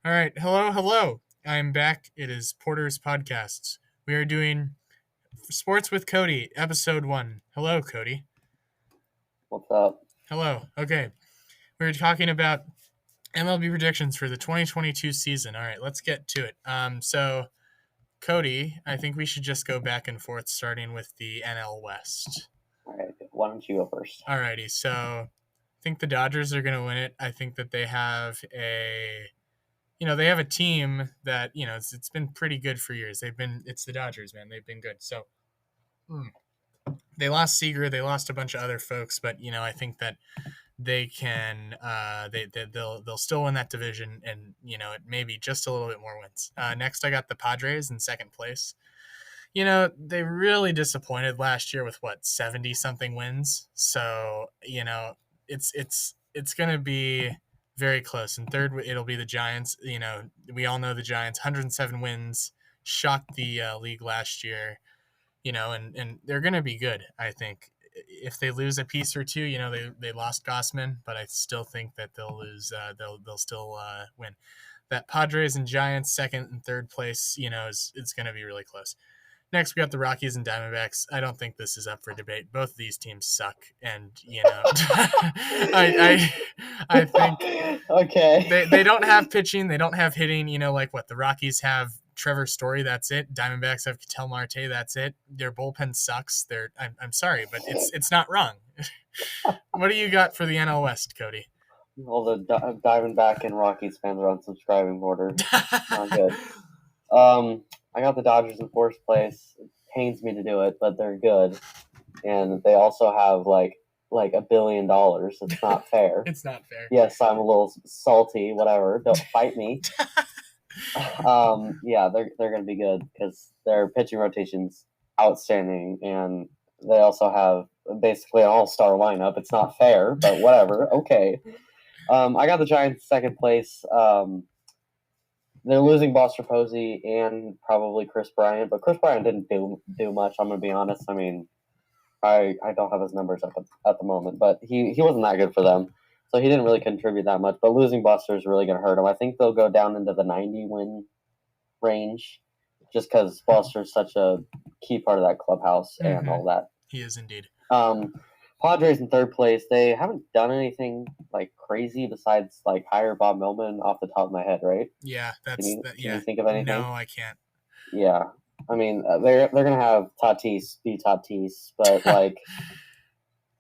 All right. Hello. I'm back. It is Porter's Podcasts. We are doing Sports with Cody, episode 1. Hello, Cody. What's up? Hello. Okay. We're talking about MLB predictions for the 2022 season. All right, let's get to it. So, Cody, I think we should just go back and forth, starting with the NL West. All right, why don't you go first? Alrighty. So, I think the Dodgers are going to win it. I think that they have a team that it's been pretty good for years. It's the Dodgers, man. They've been good. So they lost Seager, they lost a bunch of other folks, but I think that they can they'll still win that division, and it may be just a little bit more wins. Next, I got the Padres in second place. They really disappointed last year with 70 something wins. So it's gonna be very close. And third, it'll be the Giants. We all know the Giants, 107 wins, shocked the league last year. And they're gonna be good. I think if they lose a piece or two, they lost Gossman, but I still think that they'll lose. They'll still win. That Padres and Giants second and third place, it's going to be really close. Next, we got the Rockies and Diamondbacks. I don't think this is up for debate. Both of these teams suck, and I think Okay. they don't have pitching, they don't have hitting. Like what the Rockies have. Trevor Story, that's it. Diamondbacks have Ketel Marte, that's it. Their bullpen sucks. I'm sorry, but it's not wrong. What do you got for the NL West, Cody? All the Diamondback and Rockies fans are on subscribing order. Not good. I got the Dodgers in fourth place. It pains me to do it, but they're good, and they also have like $1 billion. It's not fair. It's not fair. Yes, I'm a little salty. Whatever. Don't fight me. Yeah, they're gonna be good because their pitching rotation's outstanding, and they also have basically an all-star lineup. It's not fair, but whatever. Okay. I got the Giants second place. They're losing Buster Posey and probably Chris Bryant, but Chris Bryant didn't do much. I'm gonna be honest. I mean, I don't have his numbers at the moment, but he wasn't that good for them. So he didn't really contribute that much, but losing Buster is really going to hurt him. I think they'll go down into the 90-win range just because Buster's such a key part of that clubhouse and all that. He is indeed. Padres in third place. They haven't done anything like crazy besides like hire Bob Millman off the top of my head, right? Yeah, Can you think of anything? No, I can't. Yeah, I mean they're gonna have Tatis be Tatis, but like.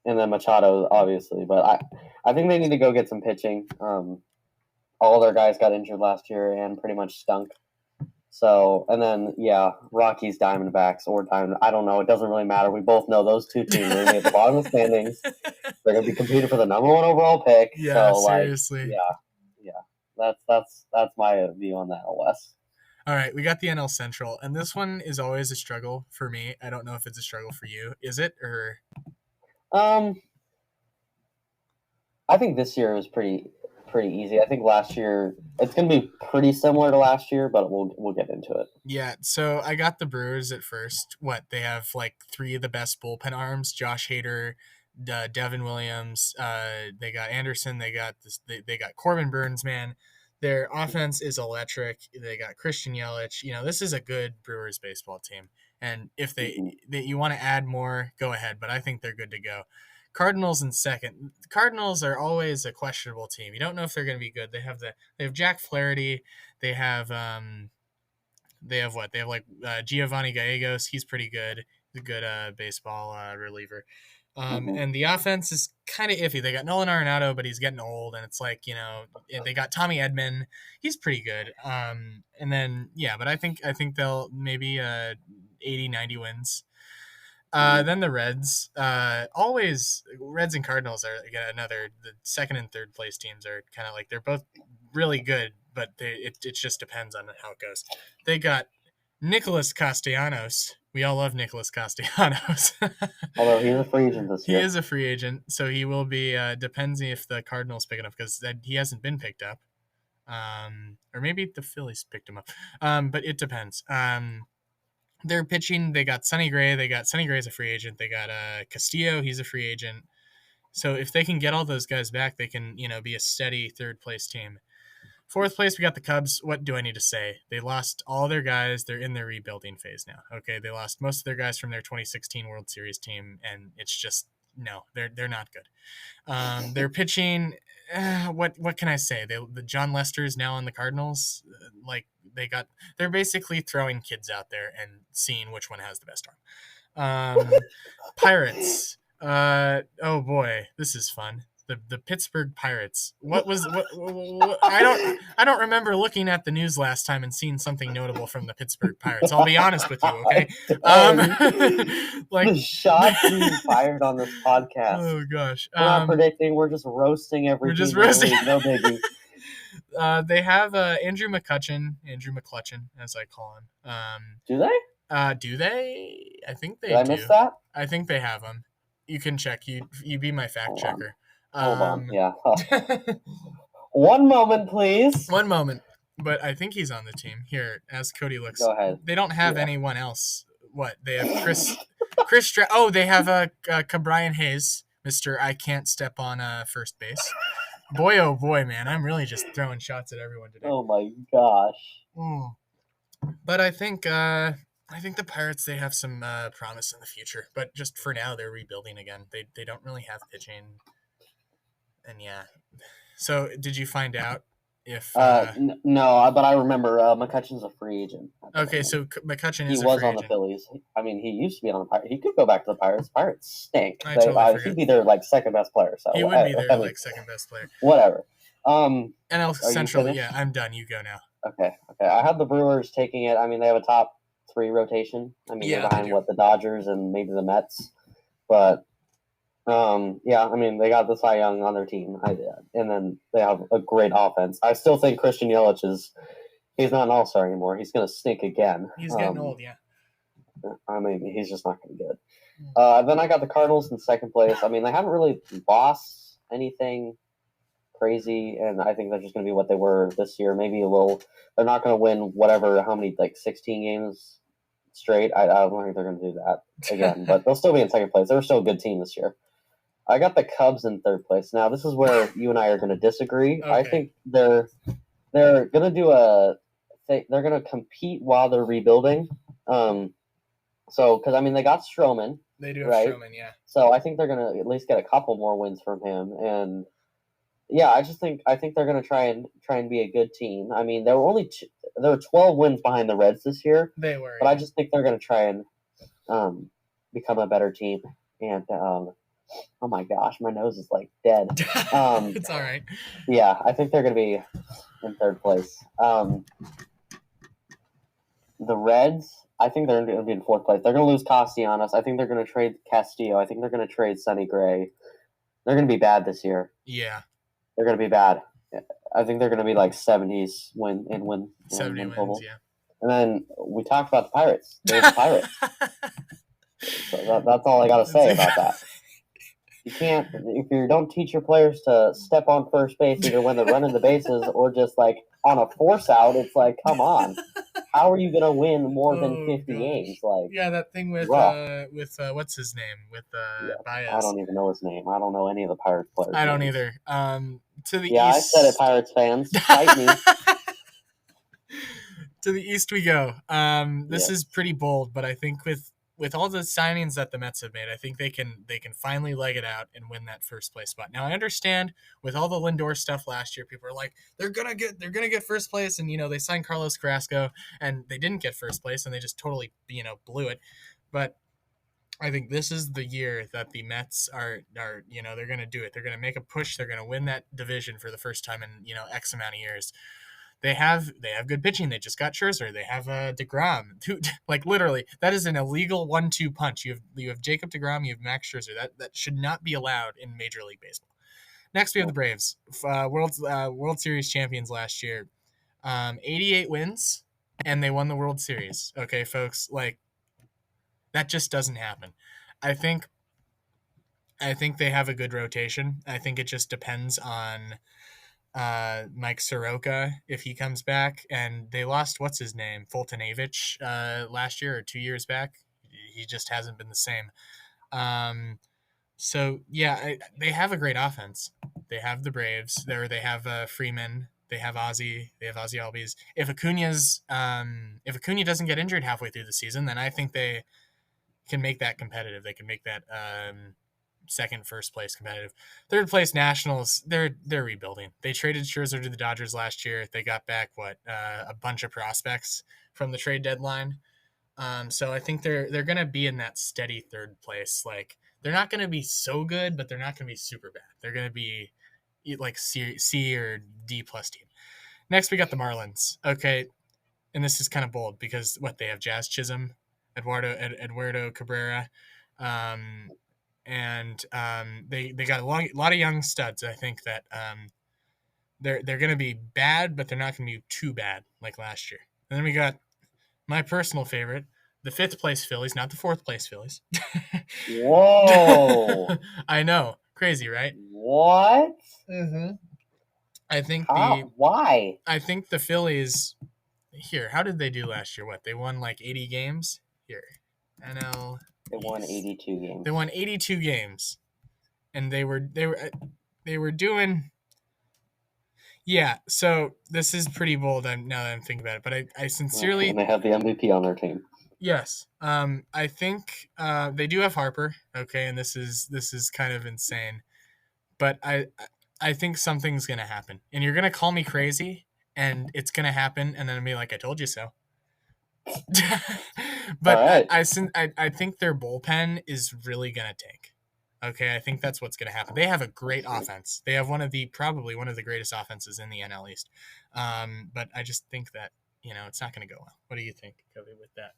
And then Machado, obviously. But I think they need to go get some pitching. All their guys got injured last year and pretty much stunk. So, and then, yeah, Rockies, Diamondbacks, or I don't know. It doesn't really matter. We both know those two teams are going to be at the bottom of the standings. They're going to be competing for the number 1 overall pick. Yeah, so, seriously. Yeah. That's my view on that West. All right, we got the NL Central, and this one is always a struggle for me. I don't know if it's a struggle for you. Is it, or... I think this year was pretty easy. I think last year it's going to be pretty similar to last year, but we'll get into it. Yeah, so I got the Brewers at first. They have like 3 of the best bullpen arms: Josh Hader, Devin Williams. They got Anderson. They got They got Corbin Burns. Man, their offense is electric. They got Christian Yelich. This is a good Brewers baseball team. And if you want to add more, go ahead. But I think they're good to go. Cardinals in second. The Cardinals are always a questionable team. You don't know if they're going to be good. They have Jack Flaherty. They have what? They have Giovanni Gallegos. He's pretty good. He's a good baseball reliever. And the offense is kind of iffy. They got Nolan Arenado, but he's getting old, and it's like, they got Tommy Edman. He's pretty good. And then, yeah, but I think they'll maybe 80, 90 wins. Then the Reds. Always Reds and Cardinals are the second and third place teams are kind of like, they're both really good, but it just depends on how it goes. They got Nicholas Castellanos. We all love Nicholas Castellanos. Although he's a free agent this year. He is a free agent, so he will be, depends if the Cardinals pick it up, because he hasn't been picked up. Or maybe the Phillies picked him up. But it depends. They're pitching. They got Sonny Gray. Sonny Gray's a free agent. They got Castillo. He's a free agent. So if they can get all those guys back, they can, be a steady third place team. Fourth place, we got the Cubs. What do I need to say? They lost all their guys. They're in their rebuilding phase now. Okay, they lost most of their guys from their 2016 World Series team, and it's just no, they're not good. They're pitching. What can I say? The John Lester is now on the Cardinals. Like they're basically throwing kids out there and seeing which one has the best arm. Pirates. Oh boy, this is fun. The Pittsburgh Pirates. What I don't remember looking at the news last time and seeing something notable from the Pittsburgh Pirates. I'll be honest with you, okay? The shots being fired on this podcast. Oh gosh. We're not predicting, we're just roasting everything. We're just roasting. No biggie. They have Andrew McCutchen, as I call him. Do they? Do they? I think they Did I miss that? I think they have him. You can check. You be my fact checker. Hold on. Yeah. One moment, please. One moment. But I think he's on the team. Here, as Cody looks. Go ahead. They don't have anyone else. What? They have Chris they have Cabrian Hayes, Mr. I can't step on first base. Boy, oh boy, man. I'm really just throwing shots at everyone today. Oh my gosh. But I think the Pirates, they have some promise in the future. But just for now, they're rebuilding again. They don't really have pitching. And yeah. So did you find out if... no, but I remember McCutchen's a free agent. Okay, so McCutchen is he was on the Phillies. I mean, he used to be on the Pirates. He could go back to the Pirates. Pirates stink. He'd be their second best player. So he would be their second best player. Whatever. NL Central, yeah, I'm done. You go now. Okay. I have the Brewers taking it. I mean, they have a top 3 rotation. I mean, they're behind the Dodgers and maybe the Mets. But yeah, I mean, they got the Cy Young on their team, and then they have a great offense. I still think Christian Yelich he's not an all-star anymore. He's going to stink again. He's getting old, yeah. I mean, he's just not going to be good. Then I got the Cardinals in second place. I mean, they haven't really lost anything crazy, and I think they're just going to be what they were this year. Maybe a little. They're not going to win how many 16 games straight. I don't think they're going to do that again, but they'll still be in second place. They're still a good team this year. I got the Cubs in third place. Now, this is where you and I are going to disagree. Okay. I think they're going to do they're going to compete while they're rebuilding. Because I mean, they got Stroman. They do have Stroman, yeah. So I think they're going to at least get a couple more wins from him, and yeah, I think they're going to try and be a good team. I mean, there were 12 wins behind the Reds this year. They were, but I just think they're going to try and become a better team. And oh my gosh, my nose is dead. It's all right. Yeah, I think they're going to be in third place. The Reds, I think they're going to be in fourth place. They're going to lose Castellanos. I think they're going to trade Castillo. I think they're going to trade Sonny Gray. They're going to be bad this year. Yeah. They're going to be bad. I think they're going to be 70s win. 70 wins, total. Yeah. And then we talked about the Pirates. They're the Pirates. So that's all I got to say about that. You can't, if you don't teach your players to step on first base either when they're running the bases or just on a force out, it's come on. How are you going to win more than 50 games? Yeah, that thing with what's his name? With Baez. I don't even know his name. I don't know any of the Pirates players. I don't either. To the east. I said it, Pirates fans. Fight me. To the east we go. This is pretty bold, but I think with all the signings that the Mets have made, I think they can finally leg it out and win that first place spot. Now I understand with all the Lindor stuff last year, people are like, they're gonna get first place, and they signed Carlos Carrasco and they didn't get first place and they just totally blew it. But I think this is the year that the Mets are they're gonna do it. They're gonna make a push. They're gonna win that division for the first time in X amount of years. They have good pitching. They just got Scherzer. They have DeGrom. Literally, that is an illegal 1-2 punch. You have Jacob DeGrom. You have Max Scherzer. That should not be allowed in Major League Baseball. Next, we have the Braves, World Series champions last year, 88 wins, and they won the World Series. Okay, folks, that just doesn't happen. I think they have a good rotation. I think it just depends on Mike Soroka if he comes back, and they lost Fultonavich last year or 2 years back. He just hasn't been the same. So yeah, they have a great offense. They have the Braves there. They have Freeman. They have Ozzy. They have Ozzy Albies. If Acuna doesn't get injured halfway through the season, then I think they can make that competitive. They can make that first place competitive. Third place Nationals, they're rebuilding. They traded Scherzer to the Dodgers last year. They got back a bunch of prospects from the trade deadline. So I think they're gonna be in that steady third place. Like they're not gonna be so good, but they're not gonna be super bad. They're gonna be like C or D plus team. Next we got the Marlins. Okay, and this is kind of bold because they have Jazz Chisholm, Eduardo Cabrera, and they got a lot of young studs. I think that they're going to be bad, but they're not going to be too bad like last year. And then we got my personal favorite, the 5th place Phillies, not the 4th place Phillies. Whoa! I know, crazy, right? What? Mm-hmm. I think why? I think the Phillies. Here, how did they do last year? They won like 80 games? Here, NL. They won 82 games. They won 82 games, and they were doing. Yeah, so this is pretty bold. Now that I'm thinking about it, but I sincerely. And they have the MVP on their team. Yes, I think they do have Harper. Okay, and this is kind of insane, but I think something's gonna happen, and you're gonna call me crazy, and it's gonna happen, and then I'll be like, I told you so. But right. I think their bullpen is really gonna tank. Okay, I think that's what's gonna happen. They have a great offense. They have probably one of the greatest offenses in the NL East. But I just think that it's not gonna go well. What do you think, Cody, with that?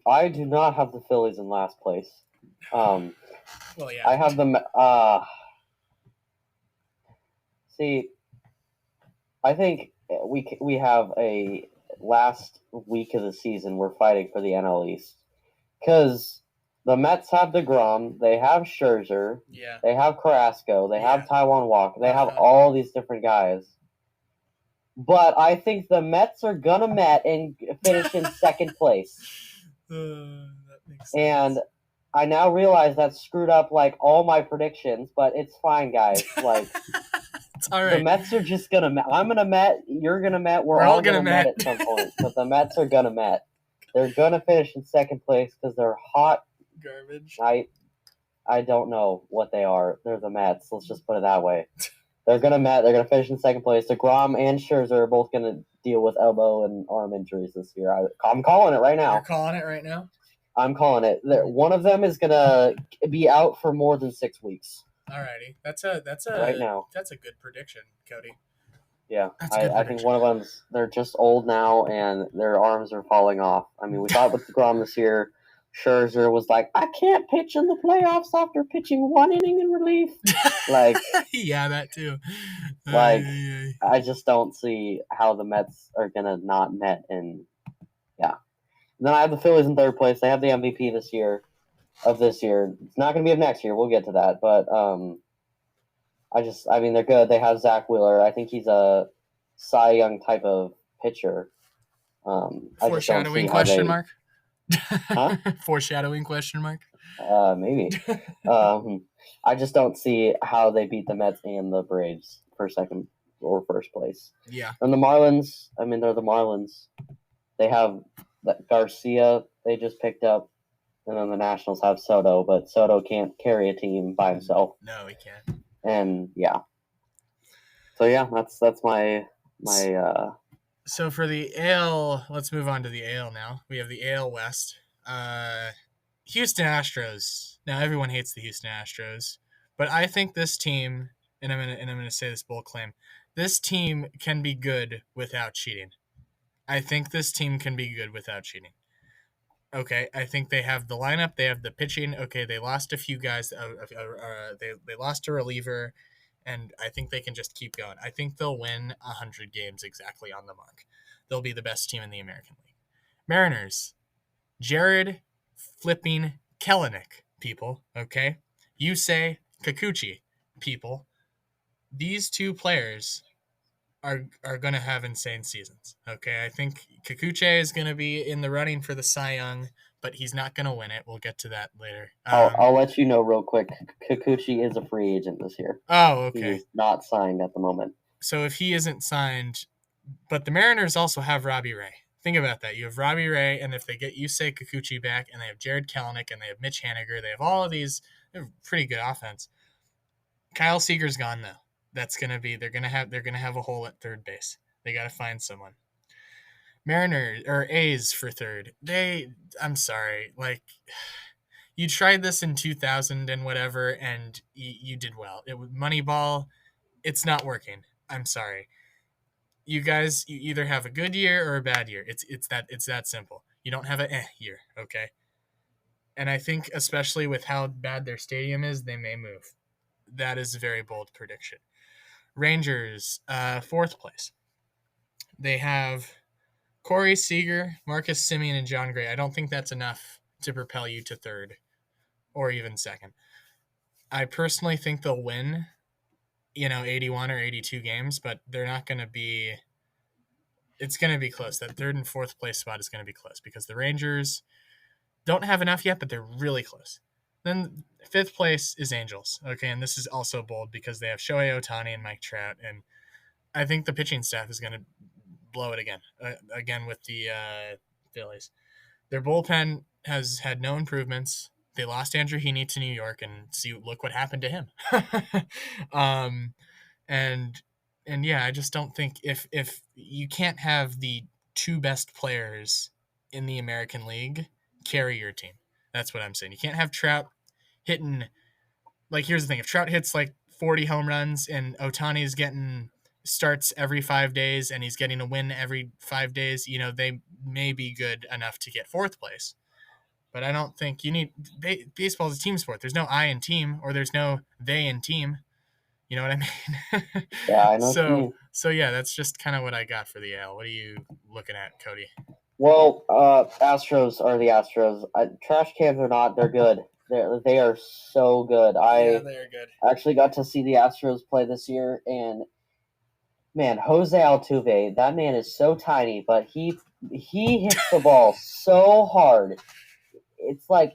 I do not have the Phillies in last place. Well, yeah. I have them. See, I think we have a last week of the season. We're fighting for the NL East because the Mets have DeGrom, they have Scherzer, they have Carrasco, they have Taijuan Walker, they have all these different guys. But I think the Mets are gonna Met and finish in second place. That makes sense. And I now realize that screwed up like all my predictions, but it's fine, guys. Like it's all right. The Mets are just gonna Met. I'm gonna Met. You're gonna Met. We're all gonna Met at some point. But the Mets are gonna Met. They're gonna finish in second place because they're hot garbage. I don't know what they are. They're the Mets. Let's just put it that way. They're gonna Met. They're gonna finish in second place. DeGrom and Scherzer are both gonna deal with elbow and arm injuries this year. I'm calling it right now. You're calling it right now? I'm calling it. One of them is gonna be out for more than 6 weeks. Alrighty, that's a right now. That's a good prediction, Cody. Yeah, I think one of them's they're just old now and their arms are falling off. I mean, we thought with DeGrom this year, Scherzer was like, I can't pitch in the playoffs after pitching 1 inning in relief. Like, yeah, that too. Like, I just don't see how the Mets are gonna not Met and yeah. And then I have the Phillies in third place. They have the MVP this year. It's not going to be of next year. We'll get to that. But I mean, they're good. They have Zach Wheeler. I think he's a Cy Young type of pitcher. Foreshadowing question mark? Huh? Foreshadowing question mark? Maybe. I just don't see how they beat the Mets and the Braves for second or first place. Yeah. And the Marlins, I mean, they're the Marlins. They have Garcia they just picked up. And then the Nationals have Soto, but Soto can't carry a team by himself. No, he can't. And yeah. So yeah, that's my So for the AL, let's move on to the AL now. We have the AL West. Houston Astros. Now everyone hates the Houston Astros, but I think this team, and I'm gonna say this bold claim, this team can be good without cheating. I think this team can be good without cheating. Okay, I think they have the lineup. They have the pitching. Okay, they lost a few guys. They lost a reliever, and I think they can just keep going. I think they'll win 100 games exactly on the mark. They'll be the best team in the American League. Mariners, Jared flipping Kelenic, people. Okay, you say Kikuchi, people. These two players are going to have insane seasons. Okay, I think Kikuchi is going to be in the running for the Cy Young, but he's not going to win it. We'll get to that later. I'll let you know real quick. Kikuchi is a free agent this year. Oh, okay. He's not signed at the moment. So if he isn't signed, but the Mariners also have Robbie Ray. Think about that. You have Robbie Ray, and if they get Yusei Kikuchi back, and they have Jared Kelenic, and they have Mitch Haniger, they have all of these. They have pretty good offense. Kyle Seager's gone though. That's gonna be they're gonna have a hole at third base. They got to find someone. Mariners or A's for third. I'm sorry, like you tried this in 2000 and whatever, and you did well. It was Moneyball. It's not working. I'm sorry. You guys, you either have a good year or a bad year. It's that simple. You don't have a year, okay? And I think especially with how bad their stadium is, they may move. That is a very bold prediction. Rangers, fourth place. They have Corey Seager, Marcus Semien, and John Gray. I don't think that's enough to propel you to third or even second. I personally think they'll win, 81 or 82 games, but they're not going to be. It's going to be close. That third and fourth place spot is going to be close because the Rangers don't have enough yet, but they're really close. Then fifth place is Angels. Okay, and this is also bold because they have Shohei Ohtani and Mike Trout, and I think the pitching staff is going to blow it again with the Phillies. Their bullpen has had no improvements. They lost Andrew Heaney to New York, and look what happened to him. And yeah, I just don't think if you can't have the two best players in the American League carry your team. That's what I'm saying. You can't have Trout hitting, like, here's the thing. If Trout hits like 40 home runs and Ohtani's getting starts every 5 days and he's getting a win every 5 days, they may be good enough to get fourth place. But I don't think you need baseball is a team sport. There's no I in team or there's no they in team. You know what I mean? Yeah, I know. So yeah, that's just kind of what I got for the AL. What are you looking at, Cody? Well, Astros are the Astros. Trash cans or not, they're good. They are so good. Yeah, they are good. Actually got to see the Astros play this year, and man, Jose Altuve, that man is so tiny, but he hits the ball so hard. It's like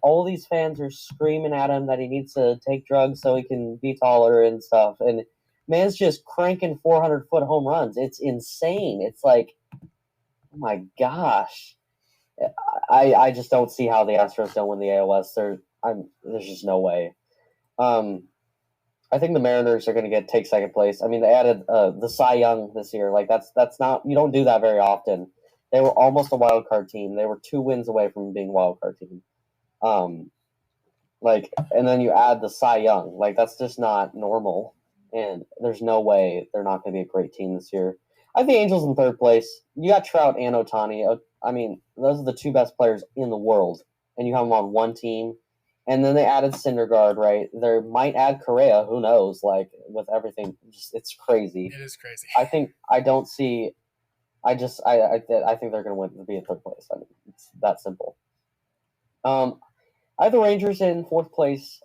all these fans are screaming at him that he needs to take drugs so he can be taller and stuff, and man's just cranking 400-foot home runs. It's insane. It's like, oh my gosh. I just don't see how the Astros don't win the ALS. There's just no way. I think the Mariners are going to take second place. I mean, they added the Cy Young this year. Like that's not, you don't do that very often. They were almost a wild card team. They were 2 wins away from being a wild card team. And then you add the Cy Young. Like, that's just not normal. And there's no way they're not going to be a great team this year. I have the Angels in third place. You got Trout and Ohtani. I mean, those are the 2 best players in the world, and you have them on one team. And then they added Syndergaard, right? They might add Correa. Who knows? Like, with everything, it's crazy. It is crazy. I think they're going to be in third place. I mean, it's that simple. I have the Rangers in fourth place.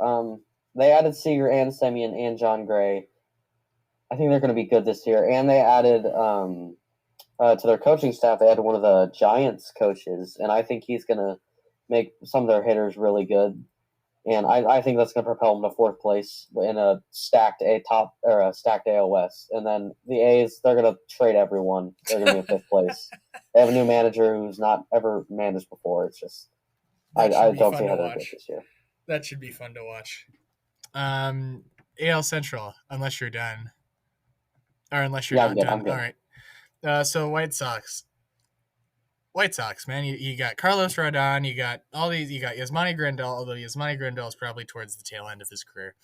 They added Seager and Semien and John Gray. I think they're going to be good this year. And they added to their coaching staff, they added one of the Giants coaches, and I think he's going to make some of their hitters really good. And I think that's going to propel them to fourth place in a stacked AL West. And then the A's, they're going to trade everyone. They're going to be in fifth place. They have a new manager who's not ever managed before. It's just I don't see how they're good this year. That should be fun to watch. AL Central, unless you're done. Or unless you're not done. I'm good. All right. So White Sox, man. You got Carlos Rodon. You got all these. You got Yasmani Grandal, although Yasmani Grandal is probably towards the tail end of his career.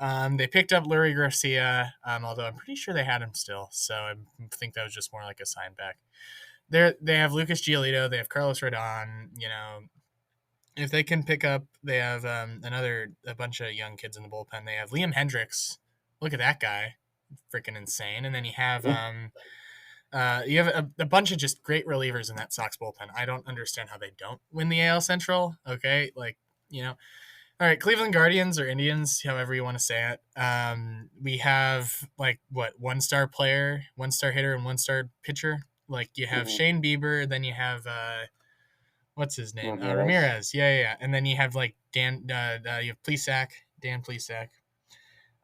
They picked up Lurie Garcia, although I'm pretty sure they had him still. So I think that was just more like a sign back. They have Lucas Giolito. They have Carlos Rodon. If they can pick up, they have a bunch of young kids in the bullpen. They have Liam Hendricks. Look at that guy. Freaking insane. And then you have a bunch of just great relievers in that Sox bullpen. I don't understand how they don't win the AL Central. Okay, all right, Cleveland Guardians or Indians, however you want to say it. We have one-star player, one-star hitter, and one-star pitcher. Like, you have Shane Bieber, then you have what's his name? Ramirez. Yeah. And then you have Dan Plesac.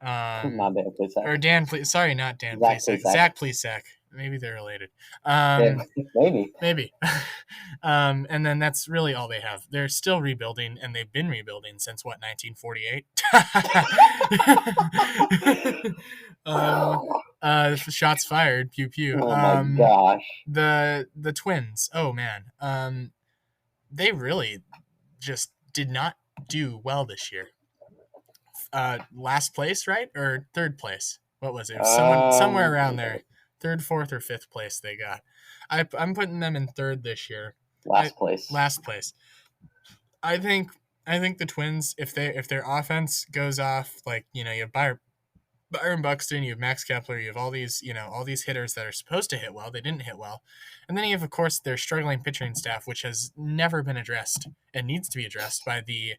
Not Dan Plesac. Or Dan, sorry, not Dan Zach Plesac. Plesac. Zach Plesac. Maybe they're related. Maybe. Maybe. And then that's really all they have. They're still rebuilding, and they've been rebuilding since, 1948? Shots fired. Pew pew. Oh my gosh. The Twins. Oh man. They really just did not do well this year. Last place, right? Or third place? What was it? It was somewhere around there. Third, fourth, or fifth place they got. I'm putting them in third this year. Last place. I think the Twins, if their offense goes off, like, you have Byron Buxton, you have Max Kepler, you have all these hitters that are supposed to hit well. They didn't hit well. And then you have, of course, their struggling pitching staff, which has never been addressed and needs to be addressed by the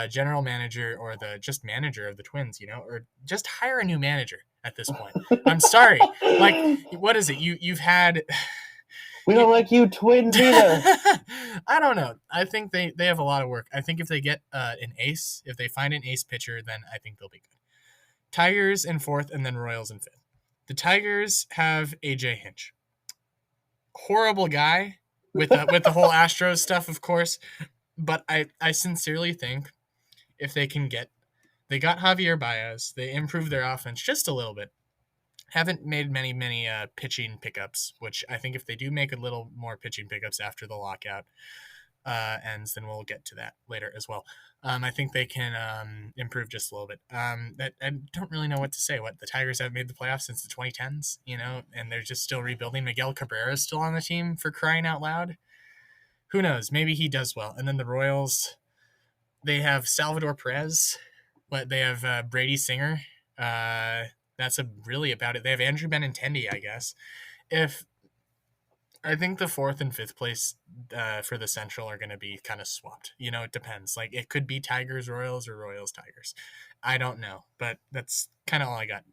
general manager or the just manager of the Twins, or just hire a new manager at this point. I'm sorry. Like, what is it? You've had... We don't like you Twins either. I don't know. I think they have a lot of work. I think if they get an ace, if they find an ace pitcher, then I think they'll be good. Tigers in fourth, and then Royals in fifth. The Tigers have AJ Hinch. Horrible guy with the whole Astros stuff, of course. But I sincerely think if they got Javier Baez, they improved their offense just a little bit. Haven't made many pitching pickups, which I think if they do make a little more pitching pickups after the lockout ends, then we'll get to that later as well. I think they can improve just a little bit. I don't really know what to say. The Tigers haven't made the playoffs since the 2010s, and they're just still rebuilding. Miguel Cabrera is still on the team, for crying out loud. Who knows? Maybe he does well. And then the Royals, they have Salvador Perez. They have Brady Singer. That's really about it. They have Andrew Benintendi, I guess. I think the fourth and fifth place for the Central are going to be kind of swapped. It depends. Like, it could be Tigers Royals or Royals Tigers. I don't know, but that's kind of all I got.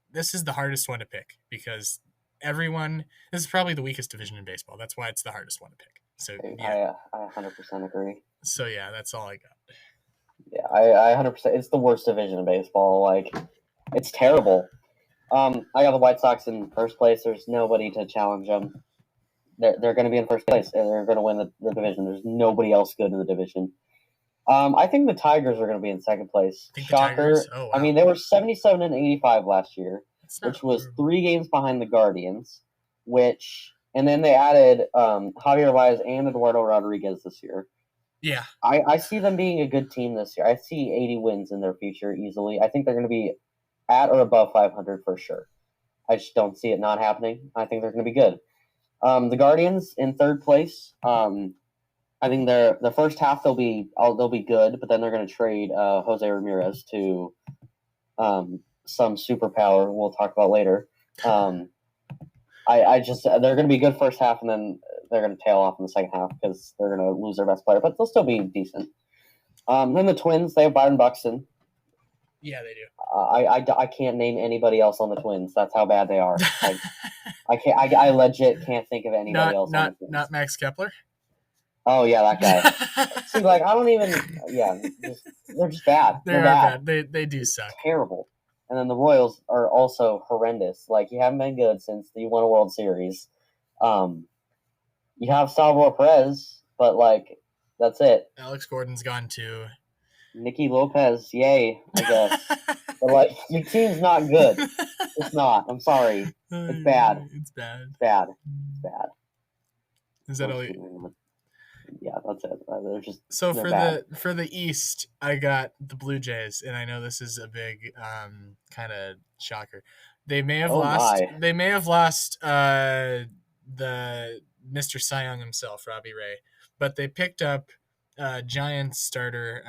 This is the hardest one to pick because this is probably the weakest division in baseball. That's why it's the hardest one to pick. So yeah. I 100% agree. So yeah, that's all I got. Yeah, I 100%. It's the worst division in baseball. Like, it's terrible. I got the White Sox in first place. There's nobody to challenge them. They're going to be in first place, and they're going to win the division. There's nobody else good in the division. I think the Tigers are going to be in second place. Shocker. Oh, wow. I mean, they were 77-85 last year, which was 3 games behind the Guardians, and then they added Javier Baez and Eduardo Rodriguez this year. Yeah. I see them being a good team this year. I see 80 wins in their future easily. I think they're going to be at or above 500 for sure. I just don't see it not happening. I think they're going to be good. The Guardians in third place. I think the first half they'll be good, but then they're going to trade Jose Ramirez to some superpower we'll talk about later. They're going to be good first half, and then they're going to tail off in the second half because they're going to lose their best player, but they'll still be decent. Then the Twins, they have Byron Buxton. Yeah, they do. I can't name anybody else on the Twins. That's how bad they are. I legit can't think of anybody else. On the Twins. Not Max Kepler. Oh yeah, that guy. See, like, I don't even. Yeah, they're just bad. They're bad. They do suck. It's terrible. And then the Royals are also horrendous. Like, you haven't been good since you won a World Series. You have Salvador Perez, but like, that's it. Alex Gordon's gone too. Nicky Lopez, yay, I guess. But like, your team's not good. It's not. I'm sorry. It's bad. It's bad. It's bad. It's bad. Is that all you? Yeah, that's it. They're just so bad. for the East, I got the Blue Jays, and I know this is a big kind of shocker. They may have lost. My. They may have lost the Mr. Cy Young himself, Robbie Ray, but they picked up Giants starter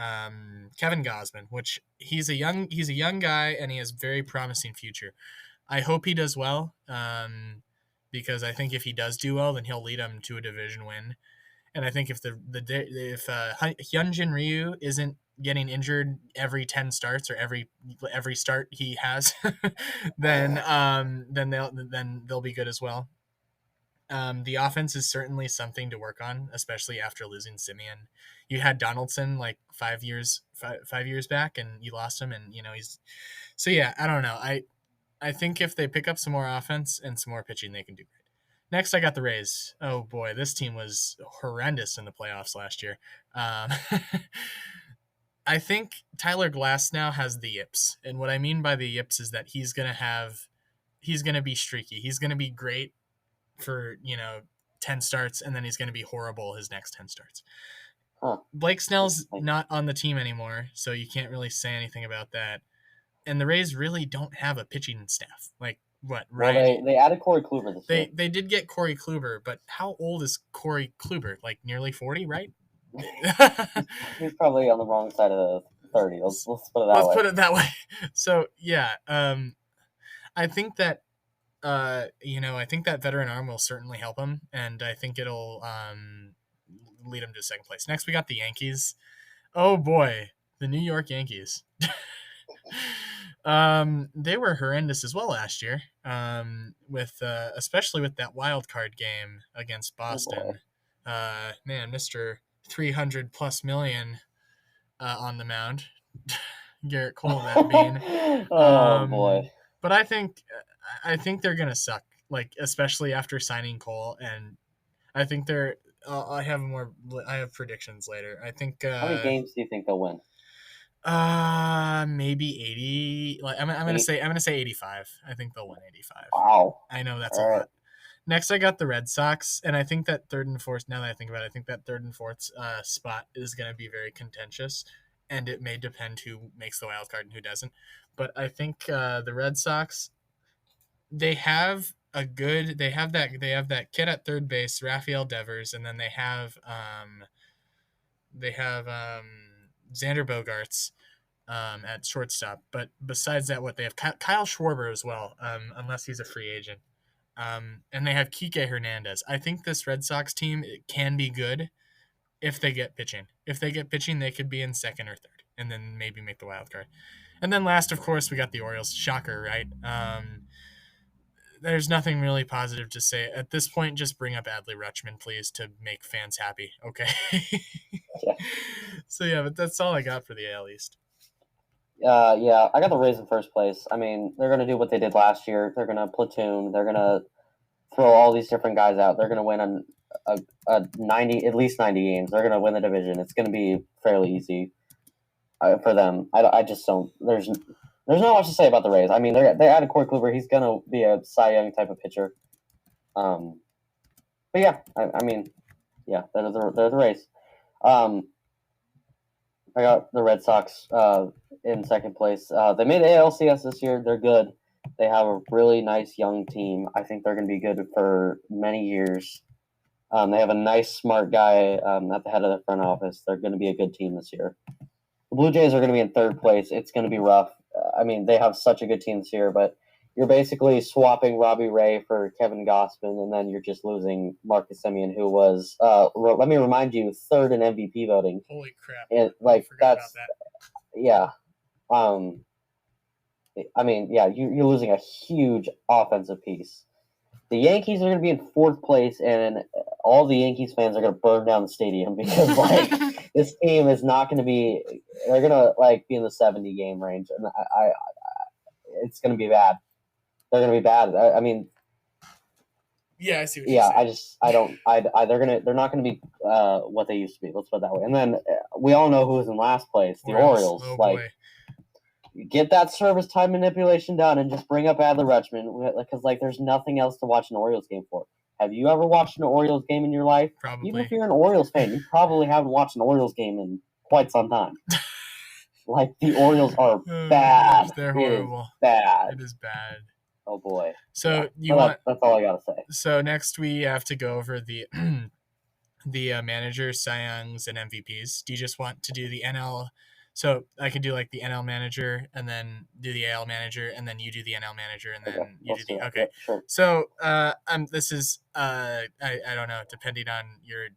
Kevin Gausman, which he's a young guy and he has very promising future. I hope he does well, because I think if he does do well, then he'll lead them to a division win. And I think if Hyunjin Ryu isn't getting injured every 10 starts or every start he has, then they'll be good as well. The offense is certainly something to work on, especially after losing Simeon. You had Donaldson like 5 years back, and you lost him, and he's. So yeah, I don't know. I think if they pick up some more offense and some more pitching, they can do great. Next, I got the Rays. Oh boy, this team was horrendous in the playoffs last year. Um, I think Tyler Glass now has the yips, and what I mean by the yips is that he's gonna be streaky. He's gonna be great for 10 starts, and then he's gonna be horrible his next 10 starts. Huh. Blake Snell's not on the team anymore, so you can't really say anything about that. And the Rays really don't have a pitching staff. Like what? Well, Ryan? they added Corey Kluber this year. They did get Corey Kluber, but how old is Corey Kluber? Like nearly 40, right? He's probably on the wrong side of the 30. Let's put it that way. Let's put it that way. So yeah, I think that I think that veteran arm will certainly help him, and I think it'll lead him to second place. Next, we got the Yankees. Oh boy, the New York Yankees. They were horrendous as well last year. With especially with that wild card game against Boston. Man, Mr. 300 plus million on the mound. Garrett Cole, that being. Oh boy. But I think they're gonna suck. Like especially after signing Cole, and I think they're. I have predictions later. I think. How many games do you think they'll win? Maybe 80. Like I'm gonna say 85. I think they'll win 85. Wow. I know that's a lot. Next, I got the Red Sox, and I think that third and fourth. Now that I think about it, I think that third and fourth spot is going to be very contentious, and it may depend who makes the wild card and who doesn't. But I think the Red Sox, they have that kid at third base, Rafael Devers, and then they have Xander Bogaerts at shortstop. But besides that, what they have Kyle Schwarber as well, unless he's a free agent. And they have Kike Hernandez. I think this Red Sox team can be good if they get pitching. If they get pitching, they could be in second or third, and then maybe make the wild card. And then last, of course, we got the Orioles. Shocker, right? There's nothing really positive to say at this point. Just bring up Adley Rutschman, please, to make fans happy. Okay. Yeah. So yeah, but that's all I got for the AL East. Yeah, I got the Rays in first place. I mean, they're going to do what they did last year. They're going to platoon. They're going to throw all these different guys out. They're going to win at least 90 games. They're going to win the division. It's going to be fairly easy for them. I just don't. There's not much to say about the Rays. I mean, they added Corey Kluber. He's going to be a Cy Young type of pitcher. But yeah, I mean, yeah, they're the Rays. I got the Red Sox in second place. They made the ALCS this year. They're good. They have a really nice young team. I think they're going to be good for many years. They have a nice, smart guy at the head of the front office. They're going to be a good team this year. The Blue Jays are going to be in third place. It's going to be rough. I mean, they have such a good team this year, but you're basically swapping Robbie Ray for Kevin Gossman, and then you're just losing Marcus Semien, who was, let me remind you, third in MVP voting. Holy crap. And, like, that's, yeah. I mean, yeah, you're losing a huge offensive piece. The Yankees are going to be in fourth place, and all the Yankees fans are going to burn down the stadium because, like, this team is not going to be – they're going to, like, be in the 70-game range, and it's going to be bad. They're going to be bad. I mean – yeah, I see what you're saying. They're not going to be what they used to be. Let's put it that way. And then we all know who's in last place, the Orioles. Oh, like, boy. Get that service time manipulation done and just bring up Adley Rutschman because, like, there's nothing else to watch an Orioles game for. Have you ever watched an Orioles game in your life? Probably. Even if you're an Orioles fan, you probably haven't watched an Orioles game in quite some time. Like, the Orioles are bad. They're horrible. Bad. It is bad. Oh, boy. So yeah. That's all I got to say. So next we have to go over the managers, Cy Youngs, and MVPs. Do you just want to do the NL? So I can do like the NL manager and then do the AL manager and then you do the NL manager and then you do the okay. Yeah, sure. So this is I don't know, depending on your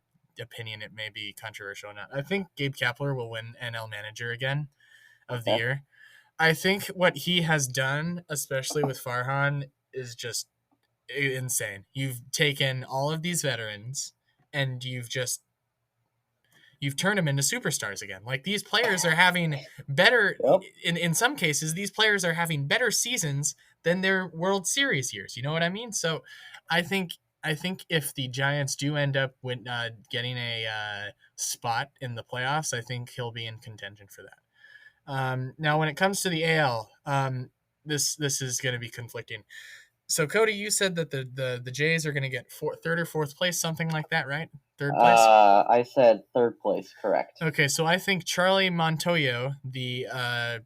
opinion, it may be controversial or not. I think Gabe Kapler will win NL manager again of the year. I think what he has done, especially with Farhan, is just insane. You've taken all of these veterans and you've turned them into superstars again. Like, these players are having better Yep. in some cases, these players are having better seasons than their World Series years. You know what I mean? So I think if the Giants do end up getting a spot in the playoffs, I think he'll be in contention for that. Now, when it comes to the AL, this is going to be conflicting. So, Cody, you said that the Jays are going to get third or fourth place, something like that, right? Third place. I said third place, correct. Okay, so I think Charlie Montoyo, the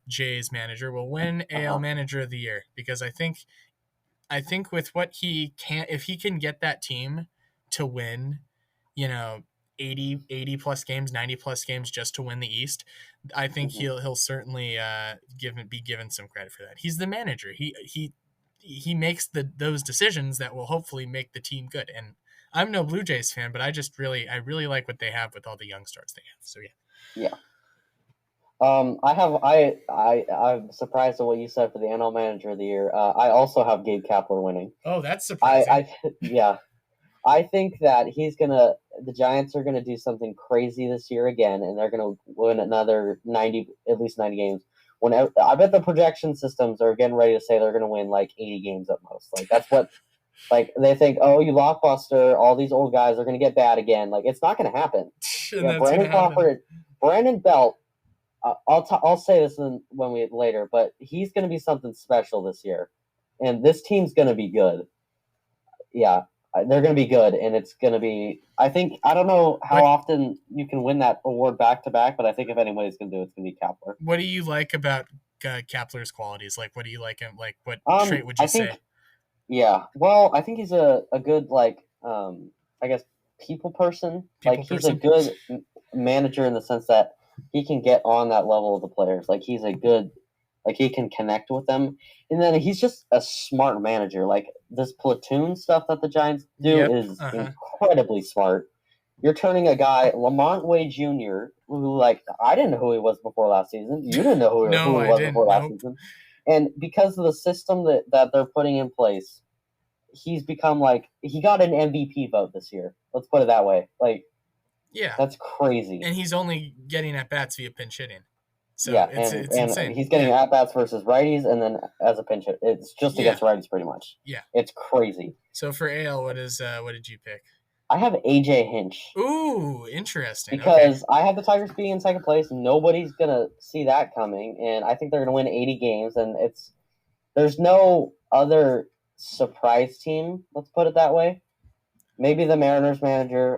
Jays manager, will win AL Manager of the Year, because I think with what he can, if he can get that team to win, 80 plus games, 90 plus games just to win the East, I think he'll certainly be given some credit for that. He's the manager. He makes those decisions that will hopefully make the team good. And I'm no Blue Jays fan, but I really like what they have with all the young stars they have. So yeah. I'm surprised at what you said for the NL Manager of the Year. I also have Gabe Kapler winning. Oh, that's surprising. I think that the Giants are gonna do something crazy this year again, and they're gonna win another at least 90 games. I bet the projection systems are getting ready to say they're gonna win like 80 games at most. Like, that's what, like, they think. Oh, you blockbuster! All these old guys are gonna get bad again. Like, it's not gonna happen. Brandon Crawford, Brandon Belt. I'll say this later, but he's going to be something special this year, and this team's going to be good. Yeah, they're going to be good, and it's going to be. I don't know how often you can win that award back to back, but I think if anybody's going to do it, it's going to be Kapler. What do you like about Kapler's qualities? Like, what do you like him? Like, what trait would you say? Yeah, well, I think he's a good, like, I guess, people person. He's a good manager in the sense that he can get on that level of the players. Like, he's a good, like, he can connect with them. And then he's just a smart manager. Like, this platoon stuff that the Giants do is incredibly smart. You're turning a guy, Lamont Wade Jr., who, like, I didn't know who he was before last season. You didn't know who he was before last season. And because of the system that they're putting in place, he's become, like, he got an MVP vote this year. Let's put it that way. Like, yeah, that's crazy. And he's only getting at bats via pinch hitting. So it's insane. He's getting at bats versus righties, and then as a pinch hit, it's just against righties pretty much. Yeah, it's crazy. So for AL, what did you pick? I have AJ Hinch. Ooh, interesting. Because I have the Tigers being in second place. Nobody's gonna see that coming, and I think they're gonna win 80 games. And there's no other surprise team. Let's put it that way. Maybe the Mariners manager,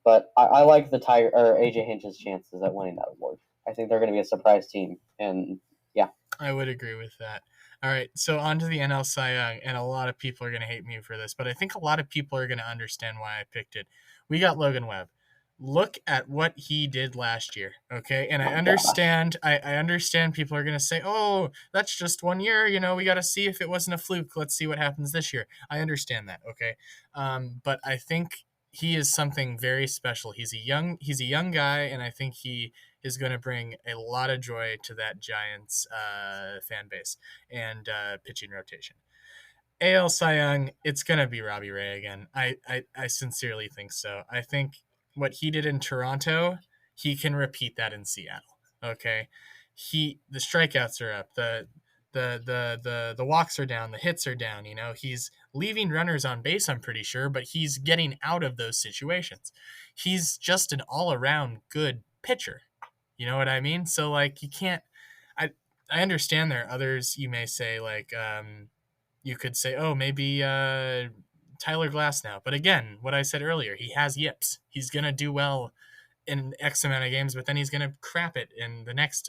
but I like the AJ Hinch's chances at winning that award. I think they're going to be a surprise team, and yeah. I would agree with that. All right, so on to the NL Cy Young, and a lot of people are going to hate me for this, but I think a lot of people are going to understand why I picked it. We got Logan Webb. Look at what he did last year, okay? And I understand people are going to say, oh, that's just 1 year. We got to see if it wasn't a fluke. Let's see what happens this year. I understand that, okay? But I think he is something very special. He's a young guy, and I think he is going to bring a lot of joy to that Giants fan base and pitching rotation. AL Cy Young, it's going to be Robbie Ray again. I sincerely think so. I think what he did in Toronto, he can repeat that in Seattle. Okay, the strikeouts are up, the walks are down, the hits are down. He's leaving runners on base, I'm pretty sure, but he's getting out of those situations. He's just an all-around good pitcher. You know what I mean? So, like, you can't. I understand there are others you may say, like, you could say, oh, maybe Tyler Glasnow. But again, what I said earlier, he has yips. He's going to do well in X amount of games, but then he's going to crap it in the next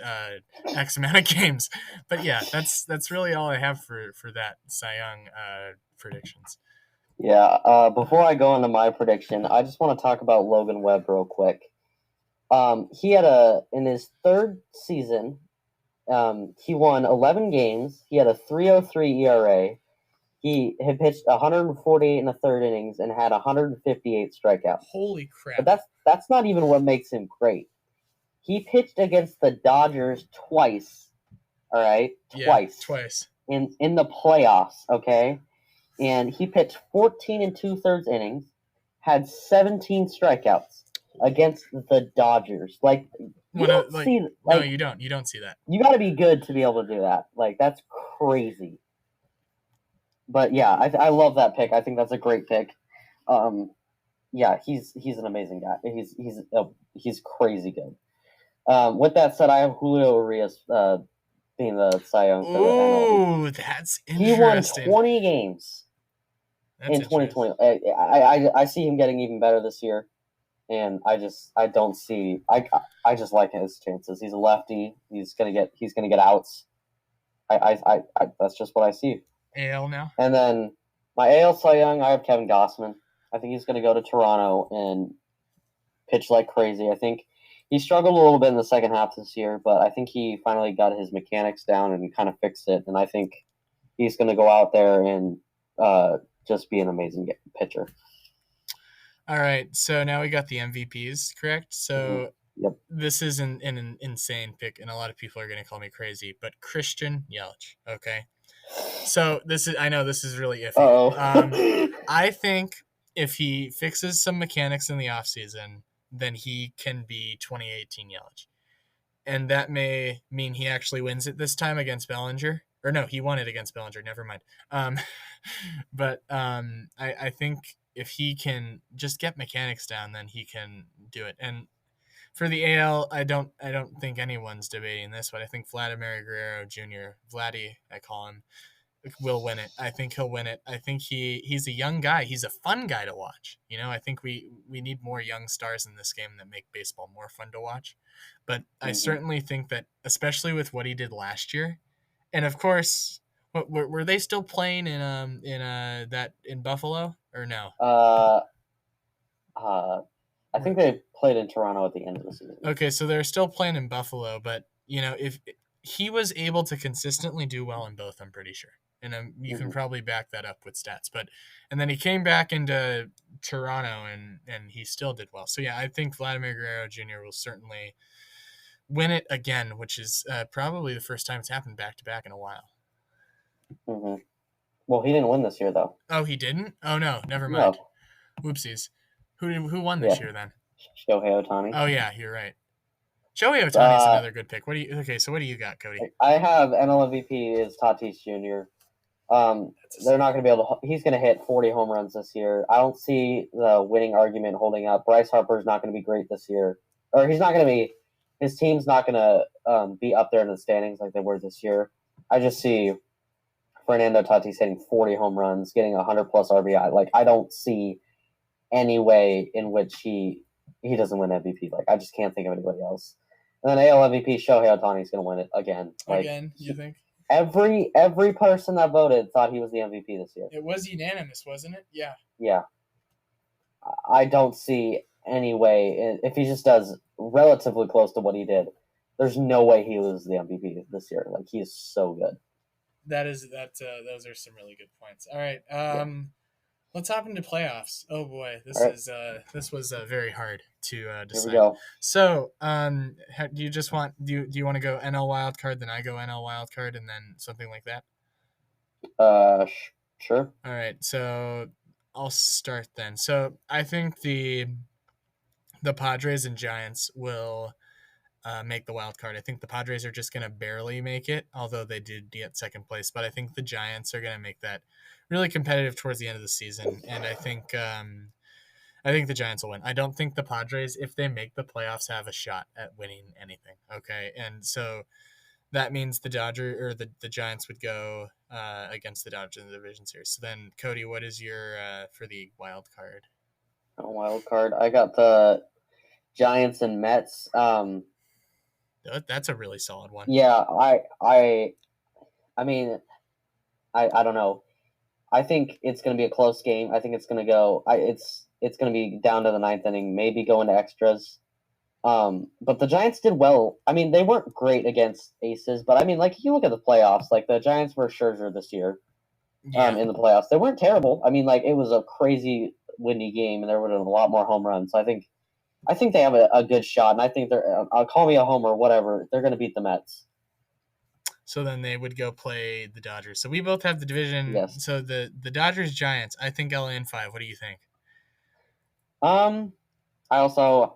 X amount of games. But yeah, that's really all I have for that Cy Young predictions. Yeah, before I go into my prediction, I just want to talk about Logan Webb real quick. He had in his third season, he won 11 games. He had a 3.03 ERA. He had pitched 148 in the third innings and had 158 strikeouts. Holy crap! But that's not even what makes him great. He pitched against the Dodgers twice. All right, twice in the playoffs. Okay, and he pitched 14 and 2/3 innings, had 17 strikeouts against the Dodgers. Like, you don't see, no, like, you don't. You don't see that. you got to be good to be able to do that. Like, that's crazy. But yeah, I love that pick. I think that's a great pick. Yeah, he's an amazing guy. He's crazy good. With that said, I have Julio Urias being the Cy Young for the MLB. Oh, that's He won interesting. 20 games in 2020. I see him getting even better this year, and I just like his chances. He's a lefty. He's gonna get outs. I that's just what I see. AL now. And then my AL Cy Young, I have Kevin Gossman. I think he's gonna go to Toronto and pitch like crazy. I think he struggled a little bit in the second half this year, but I think he finally got his mechanics down and kind of fixed it. And I think he's going to go out there and just be an amazing pitcher. All right, so now we got the MVPs, correct? So Yep. This is an insane pick, and a lot of people are going to call me crazy, but Christian Yelch, okay? So I know this is really iffy. I think if he fixes some mechanics in the offseason, then he can be 2018 Yelich. And that may mean he actually wins it this time against Bellinger. Or no, he won it against Bellinger. Never mind. But I think if he can just get mechanics down, then he can do it. And for the AL, I don't think anyone's debating this, but I think Vladimir Guerrero Jr., Vladdy, I call him, will win it. I think he'll win it. I think he's a young guy. He's a fun guy to watch. You know, I think we need more young stars in this game that make baseball more fun to watch. But I certainly think that, especially with what he did last year, and of course, were they still playing in Buffalo or no? I think they played in Toronto at the end of the season. Okay, so they're still playing in Buffalo, but you know, if he was able to consistently do well in both, I'm pretty sure. And you can probably back that up with stats. And then he came back into Toronto and he still did well. So yeah, I think Vladimir Guerrero Jr. will certainly win it again, which is probably the first time it's happened back to back in a while. Well, he didn't win this year though. Oh, he didn't? Oh no, never mind. No. Whoopsies. Who won this year then? Shohei Ohtani. Oh yeah, you're right. Shohei Ohtani is another good pick. What do you got, Cody? I have NL MVP is Tatis Jr. They're not going to be able to. He's going to hit 40 home runs this year. I don't see the winning argument holding up. Bryce Harper's not going to be great this year, or he's not going to be. His team's not going to be up there in the standings like they were this year. I just see Fernando Tatis hitting 40 home runs, getting 100 plus RBI. Like, I don't see any way in which he doesn't win MVP. Like, I just can't think of anybody else. And then AL MVP Shohei Ohtani is going to win it again. Like, again, you think? Every person that voted thought he was the MVP this year. It was unanimous, wasn't it? Yeah. Yeah. I don't see any way, if he just does relatively close to what he did, there's no way he loses the MVP this year. Like, he is so good. Those are some really good points. All right. Let's hop into playoffs. Oh boy, this was very hard to decide. Here we go. So, do you want to go NL wild card, then I go NL wild card, and then something like that? Sure. All right, so I'll start then. So I think the Padres and Giants will make the wild card. I think the Padres are just going to barely make it, although they did get second place. But I think the Giants are going to make that really competitive towards the end of the season, and I think the Giants will win. I don't think the Padres, if they make the playoffs, have a shot at winning anything. Okay, and so that means the Giants would go against the Dodgers in the division series. So then, Cody, what is your for the wild card? Wild card. I got the Giants and Mets. That's a really solid one. Yeah, I mean, I don't know. I think it's going to be a close game. I think it's going to go. It's going to be down to the ninth inning, maybe go into extras. But the Giants did well. I mean, they weren't great against aces, but I mean, like, if you look at the playoffs, like the Giants were Scherzer this year. In the playoffs, they weren't terrible. I mean, like, it was a crazy windy game, and there would have been a lot more home runs. So I think they have a good shot, and I think they're. Call me a homer, whatever. They're going to beat the Mets. So then they would go play the Dodgers. So we both have the division. Yes. So the Dodgers Giants. I think LA in 5. What do you think? I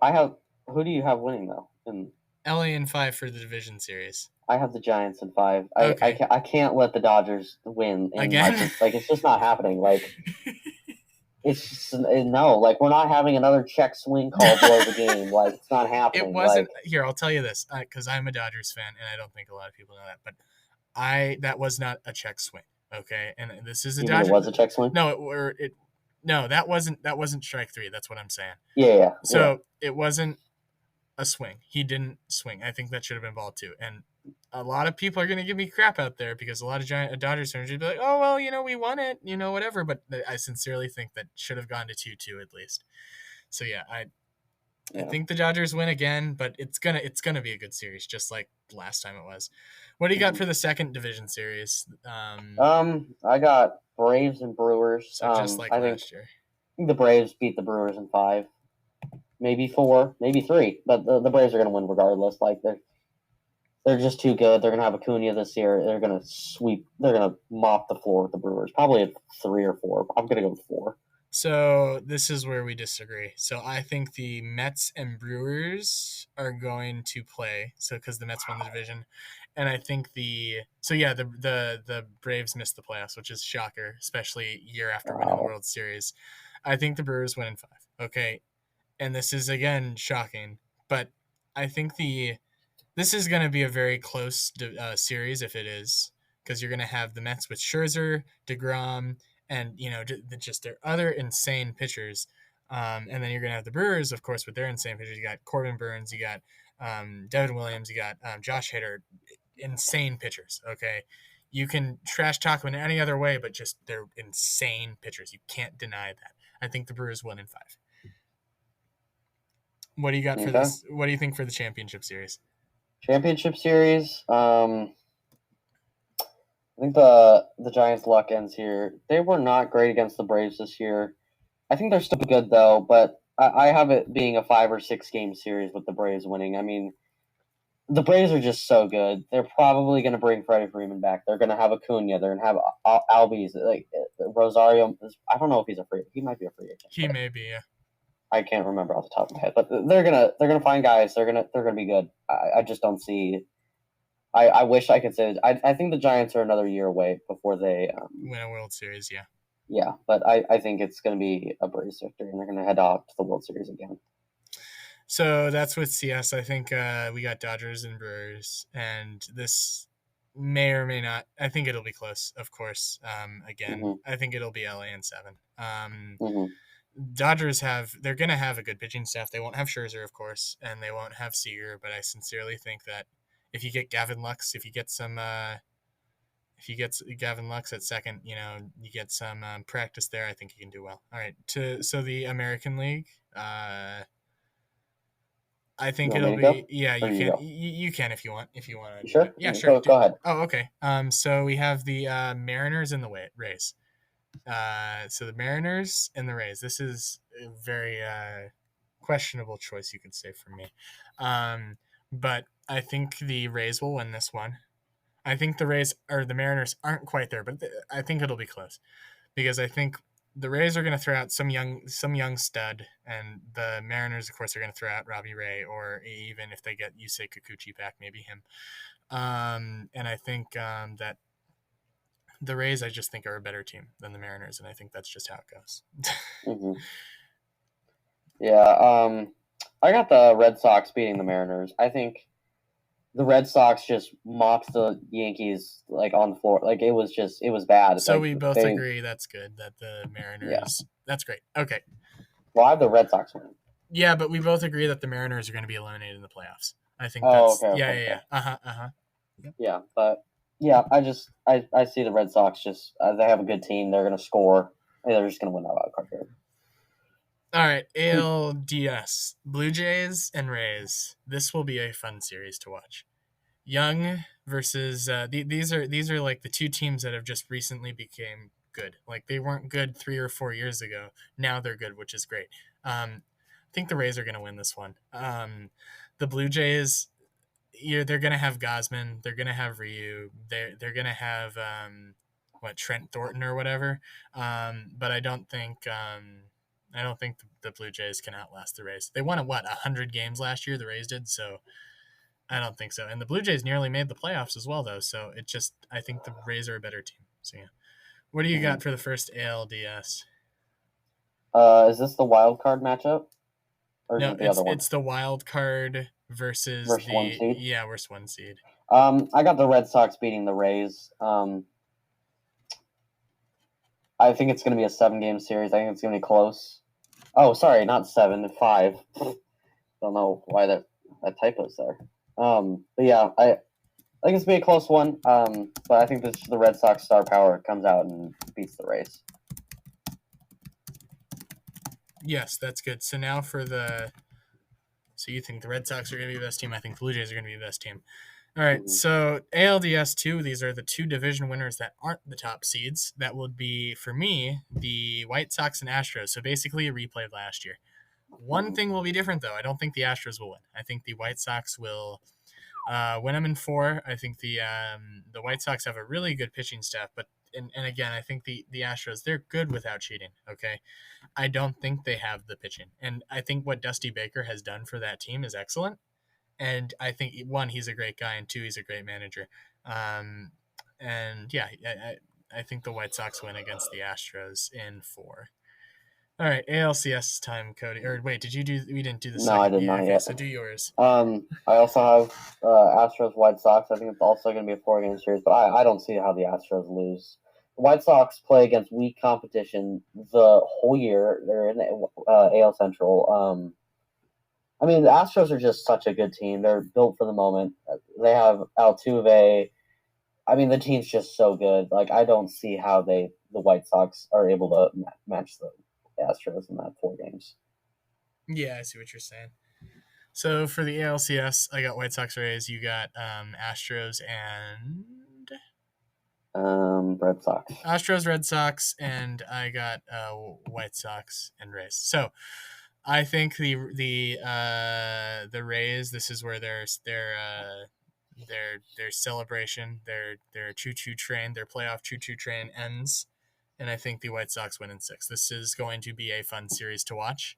have. Who do you have winning though? And LA in 5 for the division series. I have the Giants in 5. Okay. I can't let the Dodgers win Again? it's just not happening. Like it's just no. Like we're not having another check swing call blow the game. Like it's not happening. It wasn't here. I'll tell you this because I'm a Dodgers fan, and I don't think a lot of people know that. But that was not a check swing. Okay, and this is a You Dodgers. It was a check swing. No, that wasn't strike 3. That's what I'm saying. Yeah. So it wasn't a swing. He didn't swing. I think that should have been ball 2. And a lot of people are going to give me crap out there because a lot of Dodgers fans would be like, oh, well, we won it, whatever. But I sincerely think that should have gone to 2-2 at least. So, yeah, I think the Dodgers win again, but it's gonna be a good series, just like last time it was. What do you got for the second division series? I got Braves and Brewers. So just like last year. I think the Braves beat the Brewers in 5. Maybe 4, maybe 3, but the Braves are going to win regardless. Like they're just too good. They're going to have Acuna this year. They're going to sweep. They're going to mop the floor with the Brewers. Probably at 3 or 4. I'm going to go with 4. So this is where we disagree. So I think the Mets and Brewers are going to play. So because the Mets won the division, and I think the Braves missed the playoffs, which is shocker, especially year after winning the World Series. I think the Brewers win in 5. Okay. And this is, again, shocking. But I think this is going to be a very close series if it is, because you're going to have the Mets with Scherzer, DeGrom, and, just their other insane pitchers. And then you're going to have the Brewers, of course, with their insane pitchers. You got Corbin Burns, you got Devin Williams, you got Josh Hader, insane pitchers, okay? You can trash talk them in any other way, but just they're insane pitchers. You can't deny that. I think the Brewers win in 5. What do you got for this? What do you think for the championship series? Championship series. I think the Giants' luck ends here. They were not great against the Braves this year. I think they're still good though, but I have it being a 5 or 6 game series with the Braves winning. I mean, the Braves are just so good. They're probably going to bring Freddie Freeman back. They're going to have Acuna. They're going to have Albies. Like Rosario. I don't know if he's a free. He might be a free agent. He may be. Yeah. I can't remember off the top of my head, but they're gonna find guys. They're gonna be good. I just don't see. I wish I could say. I think the Giants are another year away before they win a World Series. Yeah. Yeah, but I think it's gonna be a Braves victory, and they're gonna head off to the World Series again. So that's with CS. I think we got Dodgers and Brewers, and this may or may not. I think it'll be close, of course. Again, I think it'll be LA in 7. Dodgers they're going to have a good pitching staff. They won't have Scherzer, of course, and they won't have Seager, but I sincerely think that if you get Gavin Lux, if you get Gavin Lux at second, you get some practice there, I think you can do well. All right. So the American League, I think it'll be, you can if you want to. Sure. Yeah, sure. Go ahead. Oh, okay. So we have the Mariners and the Rays. So the Mariners and the Rays. This is a very questionable choice, you could say, for me. But I think the Rays will win this one. I think the Mariners aren't quite there, but I think it'll be close because I think the Rays are going to throw out some young stud, and the Mariners, of course, are going to throw out Robbie Ray, or even if they get Yusei Kikuchi back, maybe him. And I think that the Rays, I just think, are a better team than the Mariners, and I think that's just how it goes. Yeah, I got the Red Sox beating the Mariners. I think the Red Sox just mopped the Yankees on the floor. It was bad. So we both agree that's good, that the Mariners. Yeah. That's great. Okay. Well, I have the Red Sox winning. Yeah, but we both agree that the Mariners are going to be eliminated in the playoffs. I think that's okay. Yeah. Yep. Yeah, but yeah, I see the Red Sox just they have a good team. They're going to score. They're just going to win that wild card here. All right, ALDS, Blue Jays and Rays. This will be a fun series to watch. Young versus these are like the two teams that have just recently became good. Like they weren't good 3 or 4 years ago. Now they're good, which is great. I think the Rays are going to win this one. The Blue Jays, they're gonna have Gausman, they're gonna have Ryu, they're gonna have Trent Thornton or whatever. But I don't think the Blue Jays can outlast the Rays. They won 100 games last year. The Rays did, so I don't think so. And the Blue Jays nearly made the playoffs as well, though. So I think the Rays are a better team. So yeah, what do you got for the first ALDS? Is this the wild card matchup? Or No, the other one? It's the wild card versus the 1 seed? Yeah, versus 1 seed. I got the Red Sox beating the Rays. I think it's going to be a 7-game series. I think it's going to be close. Oh, sorry, not 7, 5. Don't know why that typo's there. But yeah, I think it's going to be a close one. But I think the Red Sox star power comes out and beats the Rays. Yes, that's good. So now so you think the Red Sox are going to be the best team. I think the Blue Jays are going to be the best team. All right, so ALDS 2, these are the 2 division winners that aren't the top seeds. That would be, for me, the White Sox and Astros. So basically a replay of last year. One thing will be different, though. I don't think the Astros will win. I think the White Sox will win them in 4. I think the White Sox have a really good pitching staff, but and again, I think the Astros, they're good without cheating, okay? I don't think they have the pitching. And I think what Dusty Baker has done for that team is excellent. And I think, 1, he's a great guy, and 2, he's a great manager. And yeah, I think the White Sox win against the Astros in 4. All right, ALCS time, Cody. Or wait, we didn't do the second? No, I did not yet. So do yours. I also have Astros White Sox. I think it's also going to be a 4-game series, but I don't see how the Astros lose. The White Sox play against weak competition the whole year. They're in the AL Central. I mean, the Astros are just such a good team. They're built for the moment. They have Altuve. I mean, the team's just so good. Like, I don't see how the White Sox are able to match the Astros in that 4 games. Yeah, I see what you're saying. So for the ALCS, I got White Sox Rays. You got Astros and Red Sox. Astros, Red Sox, and I got White Sox and Rays. So I think the Rays. This is where their celebration, their choo-choo train, their playoff choo-choo train ends, and I think the White Sox win in 6. This is going to be a fun series to watch.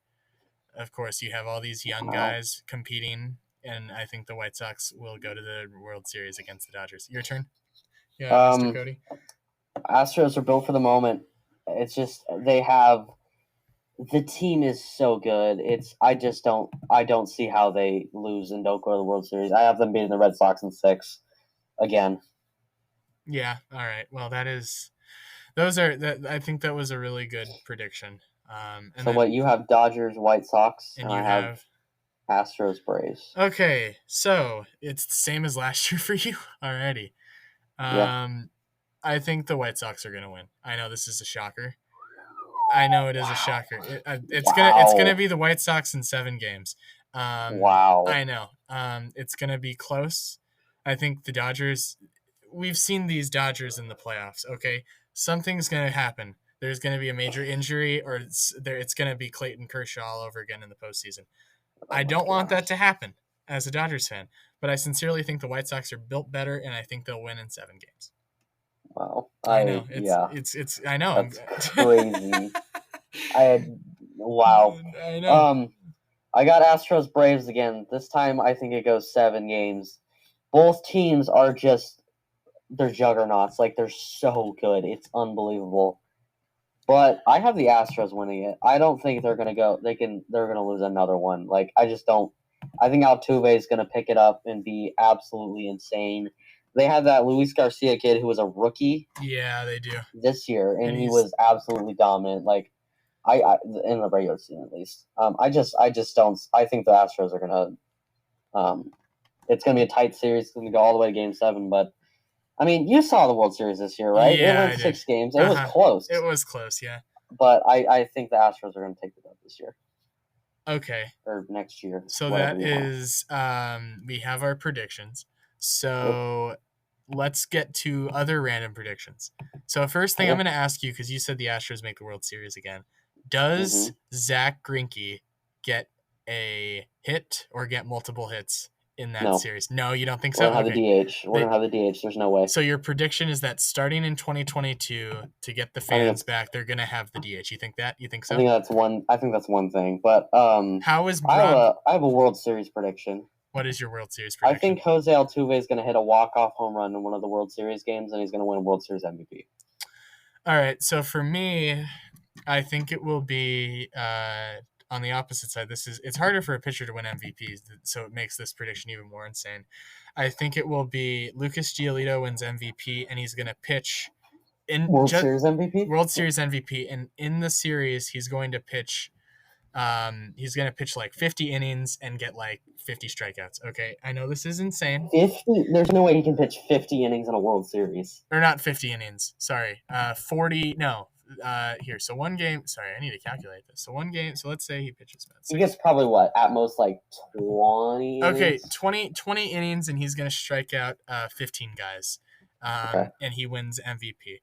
Of course, you have all these young guys competing, and I think the White Sox will go to the World Series against the Dodgers. Your turn. Yeah, Mr. Cody. Astros are built for the moment. It's just the team is so good. I don't see how they lose and don't go to the World Series. I have them beating the Red Sox in 6 again. Yeah. All right. Well, I think that was a really good prediction. What you have Dodgers, White Sox, and I have Astros, Braves. Okay, so it's the same as last year for you already. I think the White Sox are going to win. I know this is a shocker. I know it is a shocker. It's gonna be the White Sox in 7 games. Wow. I know. It's gonna be close. I think the Dodgers. We've seen these Dodgers in the playoffs. Okay, something's gonna happen. There's gonna be a major injury, or it's gonna be Clayton Kershaw all over again in the postseason. I don't want that to happen as a Dodgers fan, but I sincerely think the White Sox are built better, and I think they'll win in 7 games. Wow. I know. It's I know. That's crazy. Wow. I know. I got Astros Braves again. This time I think it goes 7 games. Both teams are they're juggernauts. Like, they're so good. It's unbelievable. But I have the Astros winning it. I don't think they're gonna lose another one. Like, I just don't. I think Altuve is gonna pick it up and be absolutely insane. They have that Luis Garcia kid who was a rookie. Yeah, they do. This year, and he was absolutely dominant. Like, I in the regular season at least. I just don't. I think the Astros are gonna. It's gonna be a tight series. It's gonna go all the way to Game 7. But I mean, you saw the World Series this year, right? Yeah, it went 6 games. It was close. It was close, yeah. But I think the Astros are gonna take it up this year. Okay. Or next year. So that is we have our predictions. So let's get to other random predictions. So first thing I'm going to ask you, because you said the Astros make the World Series again, does Zach Greinke get a hit or get multiple hits in that No. series? No, you don't think We're so? going to have the DH. We're going to have the DH. There's no way. So your prediction is that starting in 2022 to get the fans back, they're going to have the DH. You think that? You think so? I think that's one thing. But how is I have a World Series prediction. What is your World Series prediction? I think Jose Altuve is going to hit a walk-off home run in one of the World Series games, and he's going to win a World Series MVP. All right. So for me, I think it will be on the opposite side. It's harder for a pitcher to win MVP, so it makes this prediction even more insane. I think it will be Lucas Giolito wins MVP, and he's going to pitch in World Series MVP. World Series MVP, and in the series, he's going to pitch. He's going to pitch like 50 innings and get like 50 strikeouts. Okay, I know this is insane. 50? There's no way he can pitch 50 innings in a World Series. Or not 50 innings. Sorry. 40. No. Here. So one game. Sorry, I need to calculate this. So one game. So let's say he pitches. He gets probably what? At most like 20 Okay, 20 innings, and he's going to strike out 15 guys. Okay. And he wins MVP.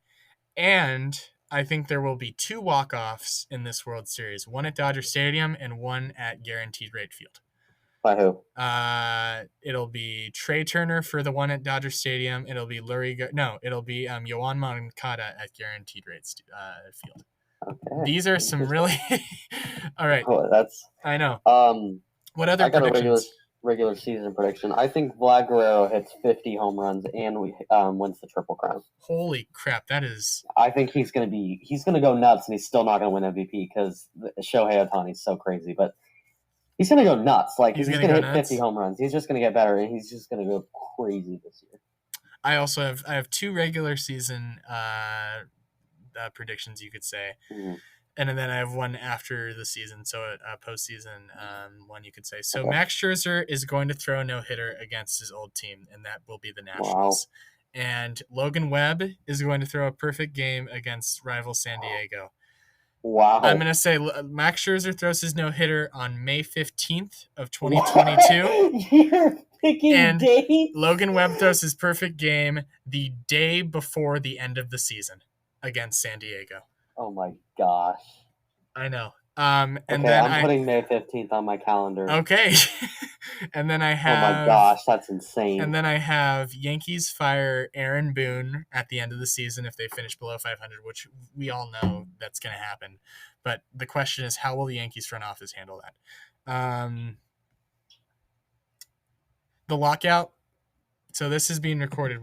And I think there will be 2 walk-offs in this World Series. One at Dodger Stadium and one at Guaranteed Rate Field. By who? It'll be Trey Turner for the one at Dodger Stadium. It'll be it'll be Yoan Moncada at Guaranteed Rate Field. Okay. These are some really all right. Oh, I know. What other I got predictions? a regular season prediction. I think Vlad Guerrero hits 50 home runs and wins the Triple Crown. Holy crap, that is... I think he's gonna go nuts, and he's still not gonna win MVP because Shohei Ohtani's so crazy. But he's gonna go nuts. Like he's gonna hit 50 home runs. He's just gonna get better, and he's just gonna go crazy this year. I also have 2 regular season predictions, you could say. Mm-hmm. And then I have one after the season, so a postseason one, you could say. So okay. Max Scherzer is going to throw a no-hitter against his old team, and that will be the Nationals. Wow. And Logan Webb is going to throw a perfect game against rival San Diego. Wow. I'm going to say Max Scherzer throws his no-hitter on May 15th of 2022. You're picking dates? Logan Webb throws his perfect game the day before the end of the season against San Diego. Oh my gosh. I know. And then I'm putting May 15th on my calendar. Okay. And then I have... Oh my gosh, that's insane. And then I have Yankees fire Aaron Boone at the end of the season if they finish below 500, which we all know that's going to happen. But the question is, how will the Yankees front office handle that? The lockout. So this is being recorded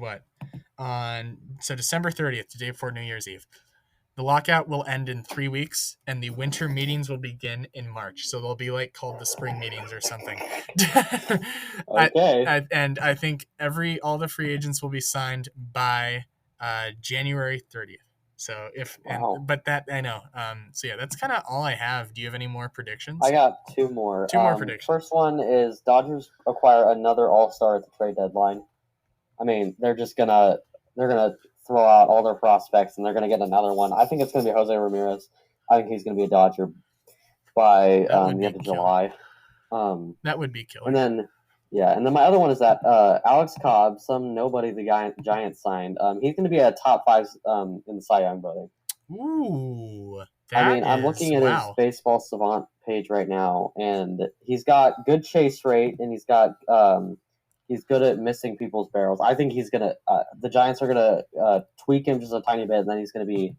December 30th, the day before New Year's Eve. The lockout will end in 3 weeks, and the winter meetings will begin in March. So they'll be called the spring meetings or something. Okay. I think all the free agents will be signed by January 30th. So but that I know. So yeah, that's kind of all I have. Do you have any more predictions? I got 2 more. 2 more predictions. First one is Dodgers acquire another All-Star at the trade deadline. I mean, they're gonna throw out all their prospects, and they're going to get another one. I think it's going to be Jose Ramirez. I think he's going to be a Dodger by the end of July. That would be killer. And then my other one is that Alex Cobb, some nobody the Giants signed, he's going to be a top 5 in the Cy Young voting. Ooh, I'm looking at his Baseball Savant page right now, and he's got good chase rate, and he's got he's good at missing people's barrels. I think he's gonna. The Giants are gonna tweak him just a tiny bit, and then it's gonna be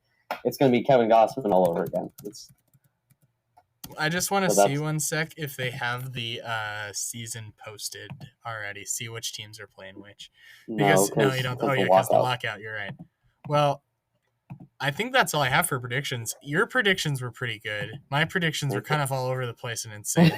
Kevin Gossman all over again. I just want to see one sec if they have the season posted already. See which teams are playing which. Because no, you don't. Oh yeah, because the lockout. You're right. Well, I think that's all I have for predictions. Your predictions were pretty good. My predictions were kind of all over the place and insane.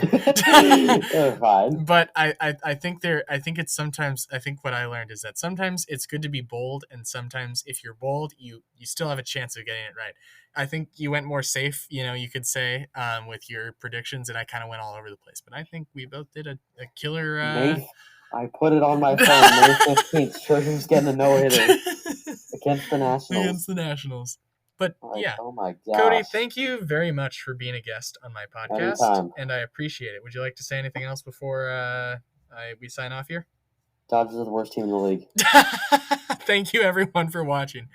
They're fine. But I think it's sometimes, I think what I learned is that sometimes it's good to be bold, and sometimes if you're bold, you still have a chance of getting it right. I think you went more safe, you could say, with your predictions, and I kind of went all over the place. But I think we both did a killer... I put it on my phone, May 15th. Scherzer's getting a no-hitter against the Nationals. But yeah. Oh my gosh. Cody, thank you very much for being a guest on my podcast. Anytime. And I appreciate it. Would you like to say anything else before we sign off here? Dodgers are the worst team in the league. Thank you, everyone, for watching.